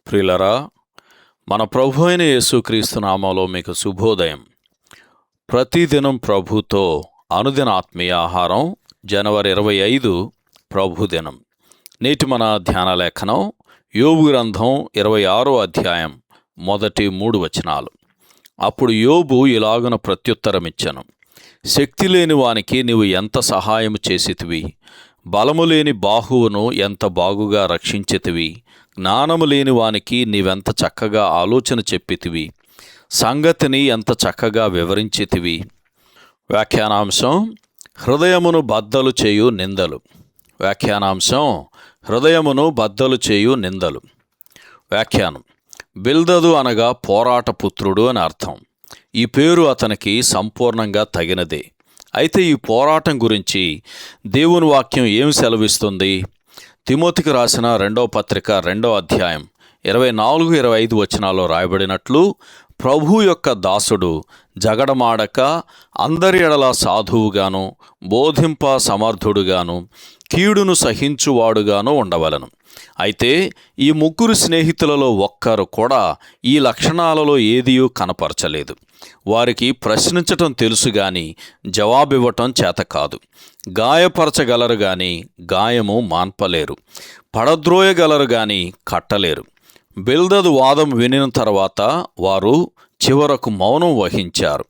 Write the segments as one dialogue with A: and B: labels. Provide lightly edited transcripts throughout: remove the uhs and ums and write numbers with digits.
A: ప్రియులరా, మన ప్రభు అయిన యేసుక్రీస్తు నామములో మీకు శుభోదయం. ప్రతిదినం ప్రభుతో అనుదిన ఆత్మీయ ఆహారం. జనవరి 25 ప్రభుదినం. నేటి మన ధ్యాన లేఖనం యోబు గ్రంథం 26వ అధ్యాయం మొదటి 3 వచనాలు. అప్పుడు యోబు ఇలాగున ప్రత్యుత్తరమిచ్చెను: శక్తి లేని వానికి నీవు ఎంత సహాయము చేసితివి, బలము లేని బాహువును ఎంత బాగుగా రక్షించితివి, జ్ఞానము లేని వానికి నీవెంత చక్కగా ఆలోచన చెప్పితివి, సంగతిని ఎంత చక్కగా వివరించితివి. వ్యాఖ్యానాంశం: హృదయమును బద్దలు చేయు నిందలు. వ్యాఖ్యానాంశం: హృదయమును బద్దలు చేయు నిందలు. వ్యాఖ్యానం: బిల్దదు అనగా పోరాట పుత్రుడు అని అర్థం. ఈ పేరు అతనికి సంపూర్ణంగా తగినదే. అయితే ఈ పోరాటం గురించి దేవుని వాక్యం ఏమి సెలవిస్తుంది? తిమోతికి రాసిన 2వ పత్రిక 2వ అధ్యాయం 24-25 వచనాల్లో రాయబడినట్లు, ప్రభు యొక్క దాసుడు జగడమాడక అందరి ఎడల సాధువుగాను, బోధింప సమర్థుడుగాను, కీడును సహించువాడుగాను ఉండవలెను. అయితే ఈ ముగ్గురు స్నేహితులలో ఒక్కరు కూడా ఈ లక్షణాలలో ఏదియూ కనపరచలేదు. వారికి ప్రశ్నించటం తెలుసు గాని జవాబివ్వటం చేత కాదు. గాయపరచగలరు గాని గాయము మాన్పలేరు. పడద్రోయగలరు గాని కట్టలేరు. బిల్దదు వాదం వినిన తర్వాత వారు చివరకు మౌనం వహించారు.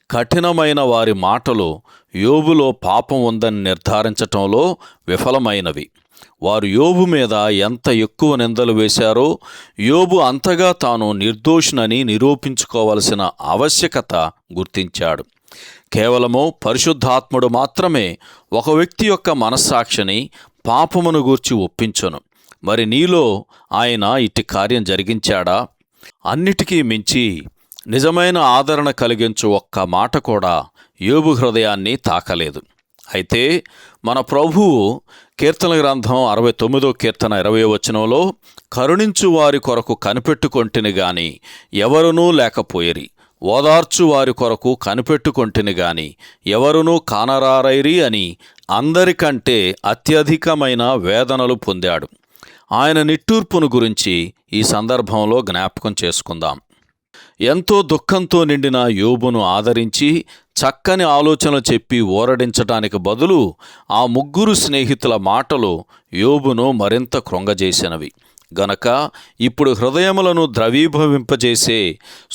A: కఠినమైన వారి మాటలు యోబులో పాపం ఉందని నిర్ధారించటంలో విఫలమైనవి. వారు యోబు మీద ఎంత ఎక్కువ నిందలు వేశారో యోబు అంతగా తాను నిర్దోషినని నిరూపించుకోవలసిన ఆవశ్యకత గుర్తించాడు. కేవలము పరిశుద్ధాత్ముడు మాత్రమే ఒక వ్యక్తి యొక్క మనస్సాక్షిని పాపమును గూర్చి ఒప్పించును. మరి నీలో ఆయన ఇట్టి కార్యం జరిగించాడా? అన్నిటికీ మించి నిజమైన ఆదరణ కలిగించు ఒక్క మాట కూడా యోబు హృదయాన్ని తాకలేదు. అయితే మన ప్రభువు కీర్తన గ్రంథం 69వ కీర్తన 20వ వచనంలో, కరుణించు వారి కొరకు కనిపెట్టుకొంటిని గాని ఎవరునూ లేకపోయిరి, ఓదార్చు వారి కొరకు కనిపెట్టుకొంటిని గాని ఎవరునూ కానరారైరి అని అందరికంటే అత్యధికమైన వేదనలు పొందాడు. ఆయన నిట్టూర్పును గురించి ఈ సందర్భంలో జ్ఞాపకం చేసుకుందాం. ఎంతో దుఃఖంతో నిండిన యోబును ఆదరించి చక్కని ఆలోచనలు చెప్పి ఊరడించటానికి బదులు ఆ ముగ్గురు స్నేహితుల మాటలు యోబును మరింత కృంగజేసినవి గనక ఇప్పుడు హృదయములను ద్రవీభవింపజేసే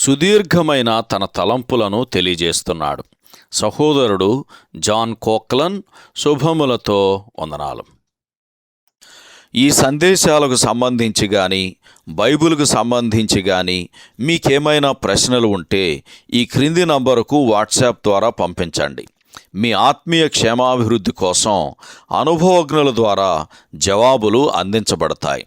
A: సుదీర్ఘమైన తన తలంపులను తెలియజేస్తున్నాడు. సహోదరుడు జాన్ కోక్లన్ శుభములతో వందనాలు. ఈ సందేశాలకు సంబంధించి కానీ బైబిల్కు సంబంధించి కానీ మీకేమైనా ప్రశ్నలు ఉంటే ఈ క్రింది నంబరుకు వాట్సాప్ ద్వారా పంపించండి. మీ ఆత్మీయ క్షేమాభివృద్ధి కోసం అనుభవజ్ఞుల ద్వారా జవాబులు అందించబడతాయి.